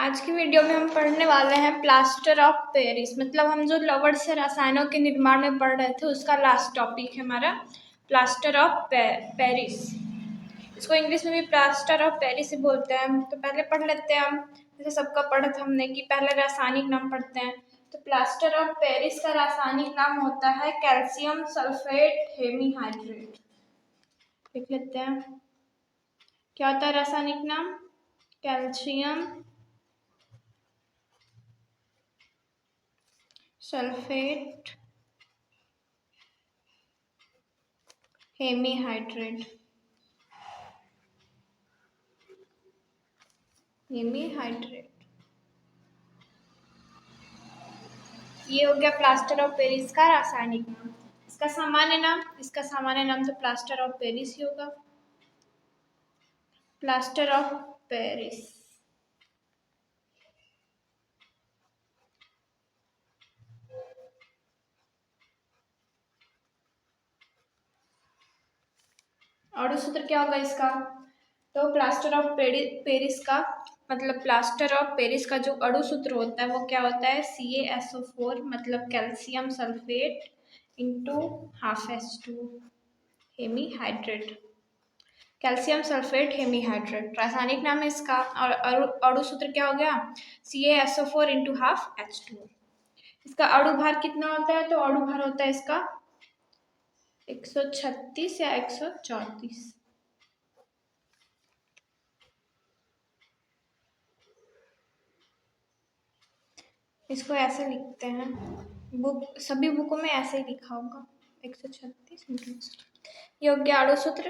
आज की वीडियो में हम पढ़ने वाले हैं प्लास्टर ऑफ पेरिस। मतलब हम जो लवण से रसायनों के निर्माण में पढ़ रहे थे उसका लास्ट टॉपिक है हमारा प्लास्टर ऑफ पेरिस। इसको इंग्लिश में भी प्लास्टर ऑफ पेरिस ही बोलते हैं। तो पहले पढ़ लेते हैं हम, जैसे सबका पढ़ा था हमने कि पहले रासायनिक नाम पढ़ते हैं। तो प्लास्टर ऑफ पेरिस का रासायनिक नाम होता है कैल्शियम सल्फेट हेमीहाइड्रेट। लिख लेते हैं, क्या होता है रासायनिक नाम? Calcium sulphate hemihydrate. हेमीहाइड्रेट ये हो गया प्लास्टर ऑफ पेरिस का रासायनिक नाम। इसका सामान्य नाम तो प्लास्टर ऑफ पेरिस ही होगा। प्लास्टर ऑफ पेरिस और सूत्र क्या होगा इसका? तो प्लास्टर ऑफ पेरिस का मतलब प्लास्टर ऑफ पेरिस का जो अणु सूत्र होता है वो क्या होता है? CaSO4 मतलब calcium sulphate into ½ H2 hemihydrate. Calcium sulphate hemihydrate रासायनिक नाम है इसका। और अणु सूत्र क्या हो गया? CaSO4 into ½ H2। इसका अणु भार कितना होता है? तो अणु भार होता है इसका 136 या 134। इसको ऐसे लिखते हैं, सभी बुकों में ऐसे ही लिखा होगा 136। ये हो गया अणु सूत्र।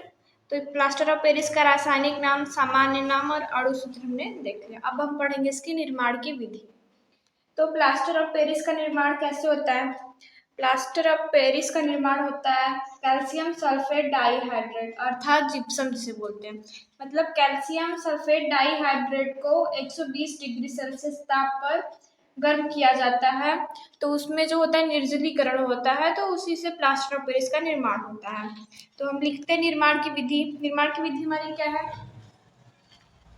तो प्लास्टर ऑफ पेरिस का रासायनिक नाम, सामान्य नाम और अणु सूत्र हमने देख लिया। अब हम पढ़ेंगे इसकी निर्माण की विधि। तो प्लास्टर ऑफ पेरिस का निर्माण कैसे होता है? प्लास्टर ऑफ पेरिस का निर्माण होता है कैल्शियम सल्फेट डाइहाइड्रेट अर्थात जिप्सम जिसे बोलते हैं। मतलब कैल्शियम सल्फेट डाइहाइड्रेट को 120 डिग्री सेल्सियस ताप पर गर्म किया जाता है। तो उसमें जो होता है निर्जलीकरण होता है, तो उसी से प्लास्टर ऑफ पेरिस का निर्माण होता है। तो हम लिखते हैं निर्माण की विधि। निर्माण की विधि हमारी क्या है?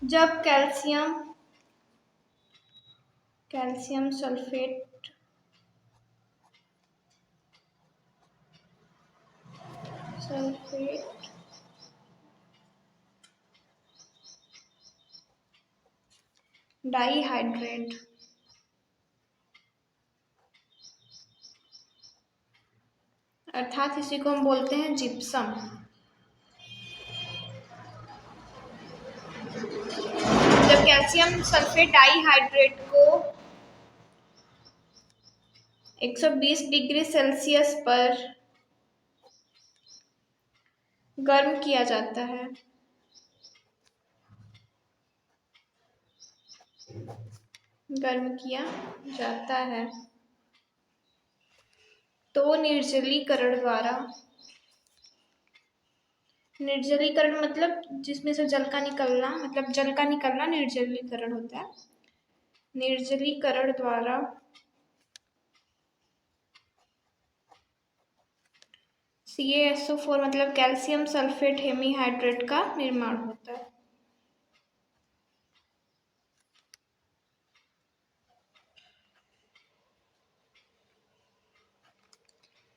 जब कैल्शियम सल्फेट डाइहाइड्रेट अर्थात इसी को हम बोलते हैं जिप्सम। जब कैल्शियम सल्फेट डाइहाइड्रेट को 120 डिग्री सेल्सियस पर गर्म किया जाता है, तो निर्जलीकरण मतलब जिसमें से जल का निकलना, मतलब जल का निकलना निर्जलीकरण होता है। निर्जलीकरण द्वारा CaSO4 मतलब कैल्शियम सल्फेट हेमीहाइड्रेट का निर्माण होता है।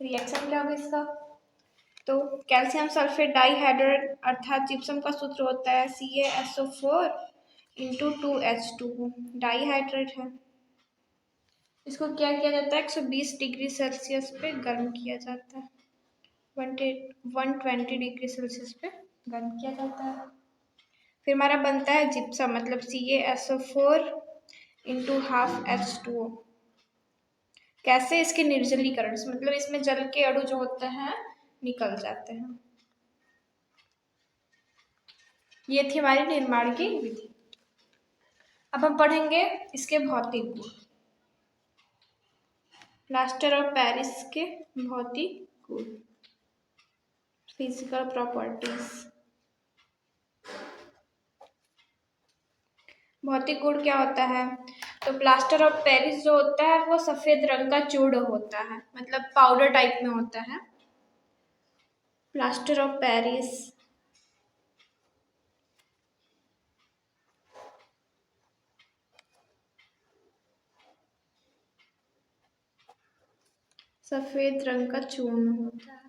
रिएक्शन क्या होगा इसका? तो कैल्शियम सल्फेट डाइहाइड्रेट अर्थात जिप्सम का सूत्र होता है CaSO4 इंटू 2H2 डाइहाइड्रेट है। इसको क्या किया जाता है? 120 डिग्री सेल्सियस पे गर्म किया जाता है। 120 डिग्री सेल्सियस पे गर्म किया जाता है। फिर हमारा बनता है जिप्सम मतलब CaSO4 इंटू ½ H2O। कैसे? इसके निर्जलीकरण से, मतलब इसमें जल के अणु जो होते हैं निकल जाते हैं। ये थी हमारी निर्माण की विधि। अब हम पढ़ेंगे इसके भौतिक गुण। प्लास्टर ऑफ पेरिस के भौतिक गुण, फिजिकल प्रॉपर्टीज। भौतिक गुण क्या होता है? तो प्लास्टर ऑफ पेरिस जो होता है वो सफेद रंग का चूर्ण होता है, मतलब पाउडर टाइप में होता है। प्लास्टर ऑफ पेरिस सफेद रंग का चूर्ण होता है।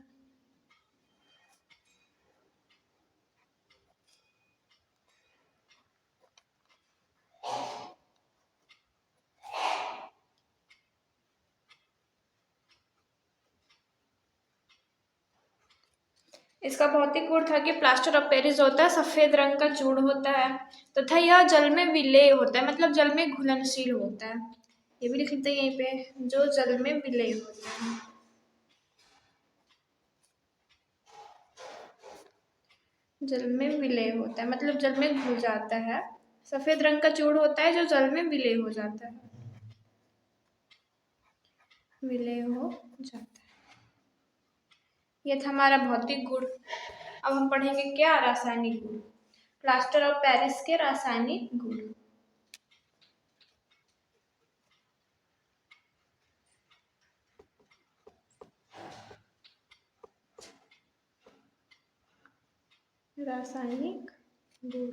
इसका भौतिक गुण था कि प्लास्टर ऑफ पेरिस होता है सफेद रंग का चूर्ण होता है तथा यह जल में विलेय होता है, मतलब जल में घुलनशील होता है। ये भी लिख लेते हैं यहीं पे, जो जल में विलेय होता है। जल में विलेय होता है मतलब जल में घुल जाता है। सफेद रंग का चूर्ण होता है जो जल में विलेय हो जाता है, विलेय हो जाता है। ये था हमारा भौतिक गुण। अब हम पढ़ेंगे क्या, रासायनिक गुण। प्लास्टर ऑफ पेरिस के रासायनिक गुण। रासायनिक गुण।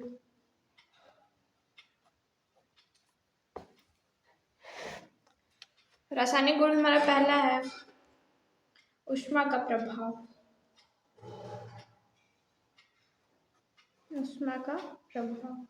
रासायनिक गुण हमारा पहला है ऊष्मा का प्रभाव। ऊष्मा का प्रभाव।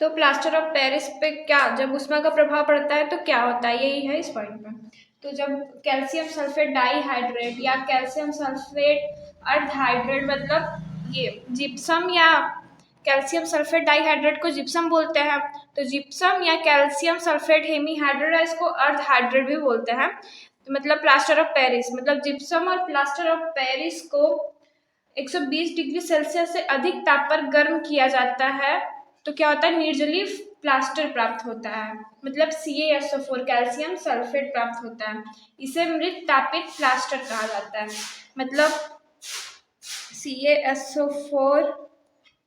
तो प्लास्टर ऑफ पेरिस पे क्या, जब ऊष्मा का प्रभाव पड़ता है तो क्या होता है, यही है इस पॉइंट में। तो जब कैल्शियम सल्फेट डाइहाइड्रेट या कैल्शियम सल्फेट अर्धहाइड्रेट, मतलब ये जिप्सम या कैल्शियम सल्फेट डाइहाइड्रेट को जिप्सम बोलते हैं, तो जिप्सम या कैल्शियम सल्फेट हेमीहाइड्रेट इसको अर्धहाइड्रेट भी बोलते हैं। तो मतलब प्लास्टर ऑफ पेरिस, मतलब जिप्सम और प्लास्टर ऑफ पेरिस को 120 डिग्री सेल्सियस से अधिक ताप पर गर्म किया जाता है तो क्या होता है, निर्जलीय प्लास्टर प्राप्त होता है, मतलब CaSO4 कैल्शियम सल्फेट प्राप्त होता है। इसे मृत तापित प्लास्टर कहा जाता है। मतलब CaSO4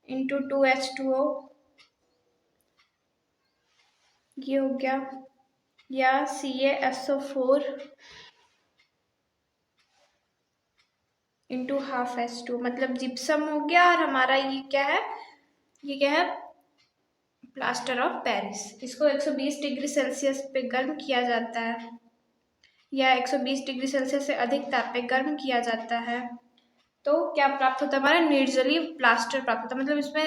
इंटू 2H2O ये हो गया, या CaSO4 इंटू हाफ H2, मतलब जिप्सम हो गया और हमारा ये क्या है, ये क्या है, प्लास्टर ऑफ पेरिस। इसको 120 डिग्री सेल्सियस पे गर्म किया जाता है या 120 डिग्री सेल्सियस से अधिक ताप पे गर्म किया जाता है तो क्या प्राप्त होता है, हमारा निर्जलीय प्लास्टर प्राप्त होता है। मतलब इसमें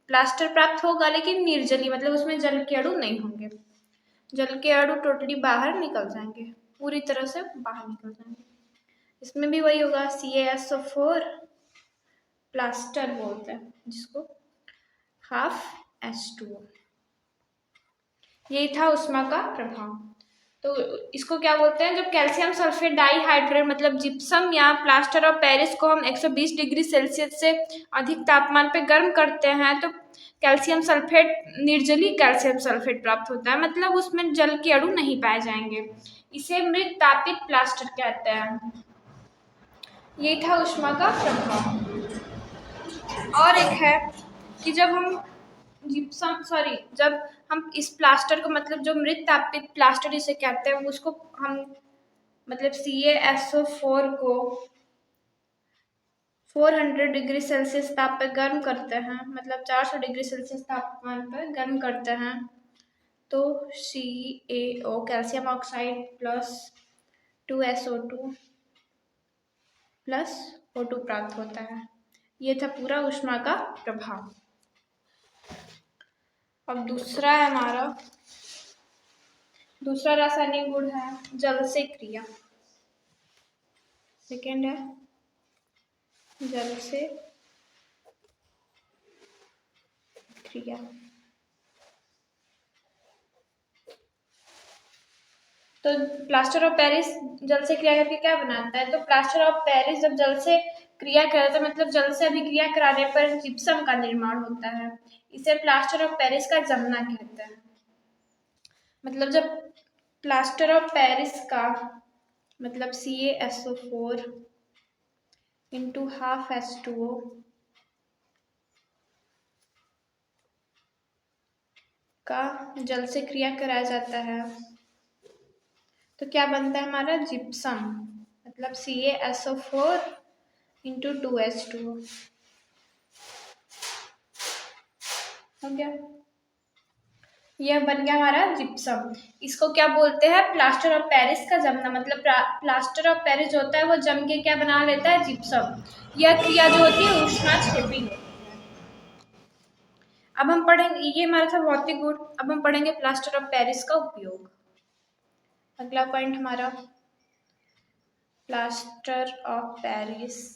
प्लास्टर प्राप्त होगा लेकिन निर्जलीय, मतलब उसमें जल के अणु नहीं होंगे, जल के अणु टोटली बाहर निकल जाएंगे, पूरी तरह से बाहर निकल जाएंगे। इसमें भी वही होगा, CaSO4 प्लास्टर बोलते हैं जिसको, हाफ H2O। यही था ऊष्मा का प्रभाव। तो इसको क्या बोलते हैं, जब कैल्शियम सल्फेट डाइहाइड्रेट मतलब जिप्सम या प्लास्टर ऑफ पेरिस को हम 120 डिग्री सेल्सियस से अधिक तापमान पे गर्म करते हैं तो कैल्शियम सल्फेट, निर्जलीय कैल्शियम सल्फेट प्राप्त होता है, मतलब उसमें जल के अणु नहीं पाए जाएंगे। इसे मृत तापित प्लास्टर कहते हैं। यही था ऊष्मा का प्रभाव। और एक है कि जब हम जिप्सम जब हम इस प्लास्टर को, मतलब जो मृत तापित प्लास्टर इसे कहते हैं, उसको हम मतलब CaSO4 को 400 डिग्री सेल्सियस ताप पर गर्म करते हैं, मतलब 400 डिग्री सेल्सियस तापमान पर गर्म करते हैं तो CaO calcium oxide plus 2SO2 plus O2 प्राप्त होता है। ये था पूरा ऊष्मा का प्रभाव। अब दूसरा है हमारा, दूसरा रासायनिक गुण है जल से क्रिया। सेकेंड है जल से क्रिया। तो प्लास्टर ऑफ पेरिस जल से क्रिया करके क्या बनाता है, तो प्लास्टर ऑफ पेरिस जब जल से क्रिया करता है, मतलब जल से अभिक्रिया कराने पर जिप्सम का निर्माण होता है। इसे प्लास्टर ऑफ पेरिस का जमना कहते हैं। मतलब जब प्लास्टर ऑफ पेरिस का मतलब CaSO4 इंटू हाफ H2O का जल से क्रिया कराया जाता है तो क्या बनता है हमारा जिप्सम, मतलब CaSO4 इंटू 2H2O हो गया। यह बन गया हमारा जिप्सम। इसको क्या बोलते हैं? प्लास्टर ऑफ पेरिस का जमना। मतलब प्लास्टर ऑफ पेरिस जो होता है वो जम के क्या बना लेता है? जिप्सम। यह क्रिया जो होती है ऊष्माक्षेपी होती है। अब हम पढ़ेंगे, ये हमारा था भौतिक गुण। अब हम पढ़ेंगे प्लास्टर ऑफ पेरिस का उपयोग। अगला पॉइंट हमारा plaster of Paris.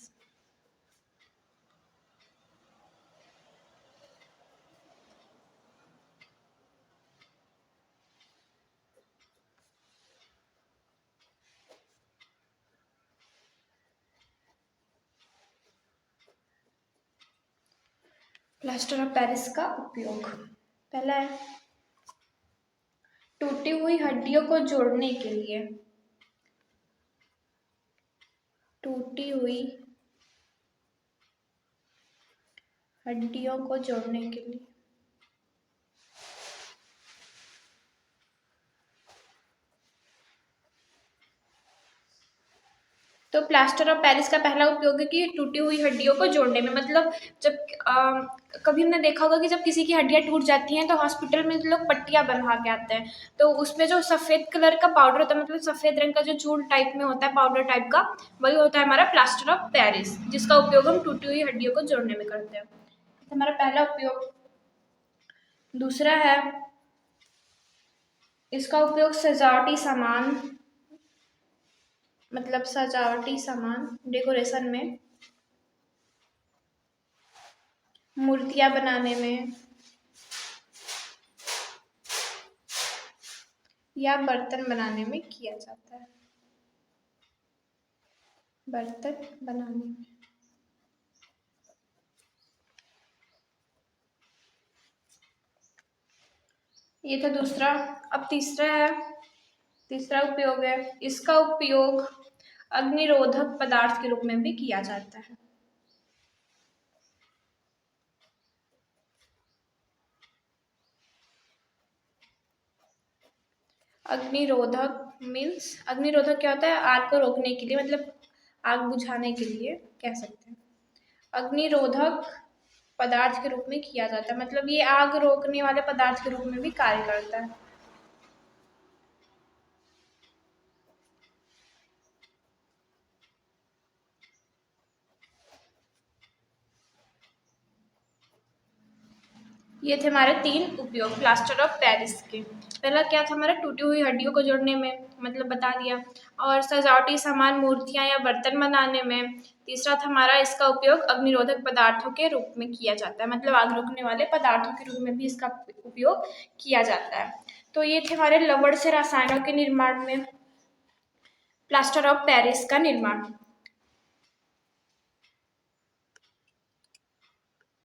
Plaster of Paris का उपयोग पहला है टूटी हुई हड्डियों को जोड़ने के लिए। टूटी हुई हड्डियों को जोड़ने के लिए। तो प्लास्टर ऑफ पेरिस का पहला उपयोग है कि टूटी हुई हड्डियों को जोड़ने में। मतलब जब कभी हमने देखा होगा कि जब किसी की हड्डियां टूट जाती हैं तो हॉस्पिटल में लोग पट्टियां बंधा के आते हैं, तो उसमें जो सफेद कलर का पाउडर होता है, मतलब सफेद रंग का जो चूर्ण टाइप में होता है, पाउडर टाइप का, वही होता है हमारा प्लास्टर ऑफ पेरिस, जिसका उपयोग हम टूटी हुई हड्डियों को जोड़ने में करते हैं। तो हमारा पहला उपयोग। दूसरा है इसका उपयोग सजावटी सामान, मतलब सजावटी सामान, डेकोरेशन में, मूर्तियां बनाने में या बर्तन बनाने में किया जाता है। बर्तन बनाने में। ये था दूसरा। अब तीसरा है, तीसरा उपयोग है इसका उपयोग अग्निरोधक पदार्थ के रूप में भी किया जाता है। अग्निरोधक मीन्स, अग्निरोधक क्या होता है? आग को रोकने के लिए, मतलब आग बुझाने के लिए कह सकते हैं। अग्निरोधक पदार्थ के रूप में किया जाता है, मतलब ये आग रोकने वाले पदार्थ के रूप में भी कार्य करता है। ये थे हमारे 3 उपयोग प्लास्टर ऑफ पेरिस के। पहला क्या था हमारा? टूटी हुई हड्डियों को जोड़ने में, मतलब बता दिया। और सजावटी सामान, मूर्तियां या बर्तन बनाने में। तीसरा था हमारा इसका उपयोग अग्निरोधक पदार्थों के रूप में किया जाता है, मतलब आग रोकने वाले पदार्थों के रूप में भी इसका उपयोग किया जाता है। तो ये थे हमारे लवण से रसायनों के निर्माण में प्लास्टर ऑफ पेरिस का निर्माण।